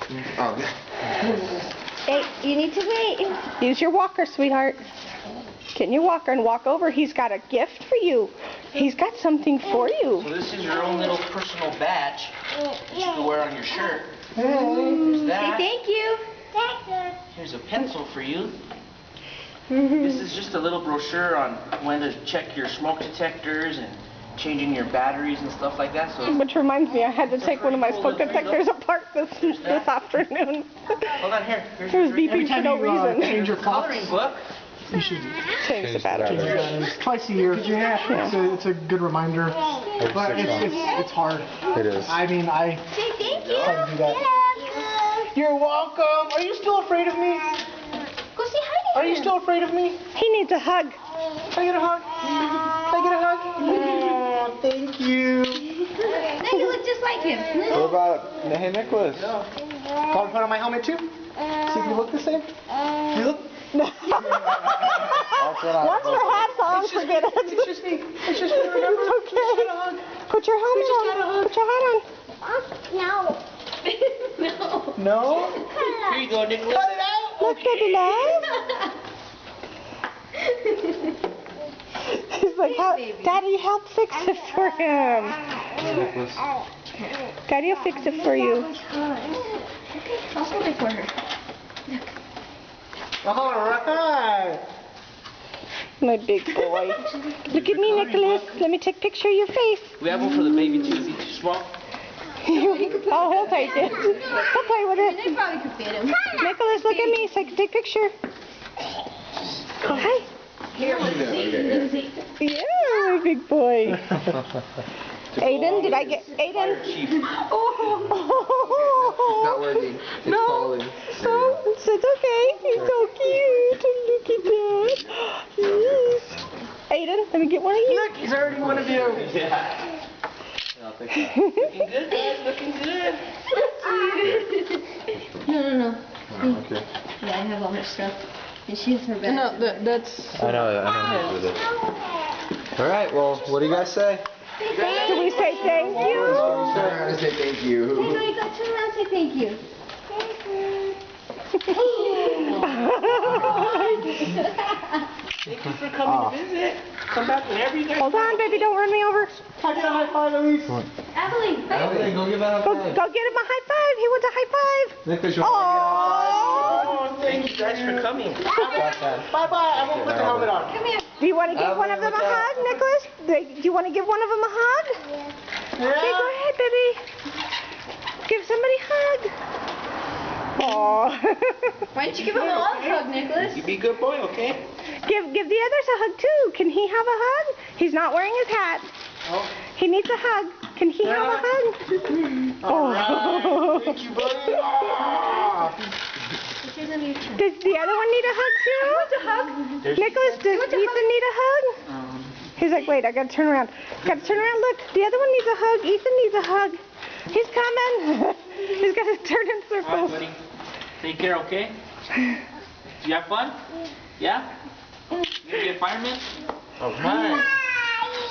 Oh, yeah. Hey, you need to wait. Use your walker, sweetheart. Get in your walker and walk over. He's got a gift for you. He's got something for you. So this is your own little personal badge that you can wear on your shirt. There's that. Say thank you. Here's a pencil for you. This is just a little brochure on when to check your smoke detectors and changing your batteries and stuff like that. So Which reminds me, I had to take one of my smoke detectors apart this afternoon. hold on here. It was beeping for no reason. Change your Coloring book. You should Change the battery. twice a year. It's a good reminder, but it's hard. It is. I mean, I Say thank you. try to do that. You're welcome. Are you still afraid of me? Go say hi to him. Are you still afraid of me? He needs a hug. Can I get a hug? Can I get a hug? Oh, thank you. Now you look just like him. What about, hey, Nicholas? Want to put on my helmet too? See if you look the same? You look? Once your hat's on, forget it. It's just me. It's just me. Remember? It's okay. Put your helmet on. Put your hat on. No? Here you go, Nicholas. Cut it out. Look, baby love. He's like, Daddy, help fix it for him. Daddy will fix it for you. I'll hold it for her. All right. My big boy. Look at me, Nicholas. Let me take a picture of your face. We have one for the baby too. Is he too small? Oh, he'll take it. He'll play with They it. probably could fit him. Nicholas, look at me so I can take a picture. Hi. Here, let's see. Yeah, my big boy. Aiden, did I get Aiden? Chief. It's not working. It's falling. No, it's okay. He's so cute. Look at that. Yes. Aiden, let me get one of you. Look, he's already one of you. Yeah. Looking good, guys. Looking good. No. Okay. Yeah, I have all her stuff. And she has her bag. No, that's. I know who's with it. All right, well, what do you guys say? Do we say thank you? I gotta say thank you. Hey, go turn around and say thank you. Thank you for coming to visit. Come back whenever you guys. Hold on, baby, don't run me over. Can I get a high five at least? Abilene, Okay, go give that a Go high get him a high five. He wants a high five. Nicholas, you Oh. Oh, thank you guys for coming. Bye-bye. I won't put the helmet on. come here. Do you want to give one of them a hug, Nicholas? Do you want to give one of them a hug? Okay, go ahead, baby. Give somebody a hug. Aww. Why don't you give him a love hug, Nicholas? You be a good boy, okay? Give the others a hug too. Can he have a hug? He's not wearing his hat. Oh. He needs a hug. Can he have a hug? All right. Thank you, buddy. Ah. Here's on your turn. Does the other one need a hug too? Nicholas, does Ethan need a hug? He's like, wait, I gotta turn around. Gotta turn around, look. The other one needs a hug. Ethan needs a hug. He's coming. He's gotta turn in All right, circles. buddy. Take care, okay? Did you have fun? Yeah? You gonna be a fireman? Alright.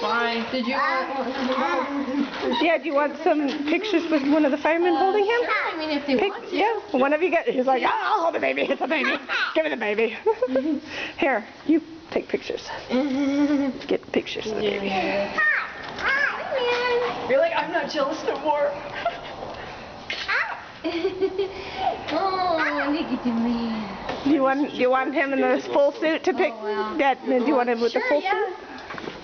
Bye. Did you want Yeah, do you want some pictures with one of the firemen holding him? Sure, I mean, if they want to. Yeah, one of you get. He's like, I'll hold the baby. It's a baby. Give me the baby. Here, you take pictures. Get pictures of the baby. You're like, I'm not jealous no more. Oh, look at the man. Do you want him in the full suit to pick? Oh, wow. Dad, do you want him with the full suit?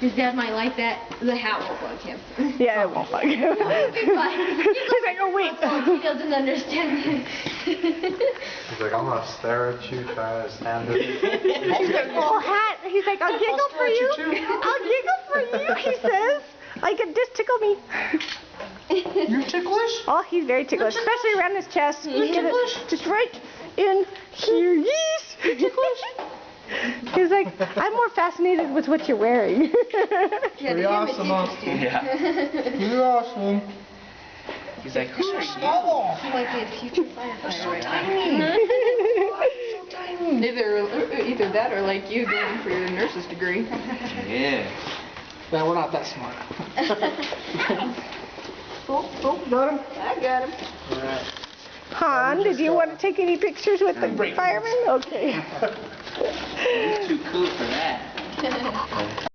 His dad might like that. The hat won't bug him. Yeah, it won't bug him. He's like, oh wait. He doesn't understand. He's like, I'm gonna stare at you, try to stand it. He's like, full hat. He's like, I'll giggle for you. I'll giggle for you, he says. I can just tickle me. You're ticklish? Oh, he's very ticklish, especially around his chest. Just right in here. Yes. He's like, I'm more fascinated with what you're wearing. Pretty awesome, huh? Yeah. Pretty awesome. He's like, who are you? Oh, He might be a future firefighter. Either that or like you going for your nurse's degree. Yeah. yeah, we're not that smart. Oh, got him. I got him. All right. Han, did you want to take any pictures with the firemen? Okay. He's too cool for that.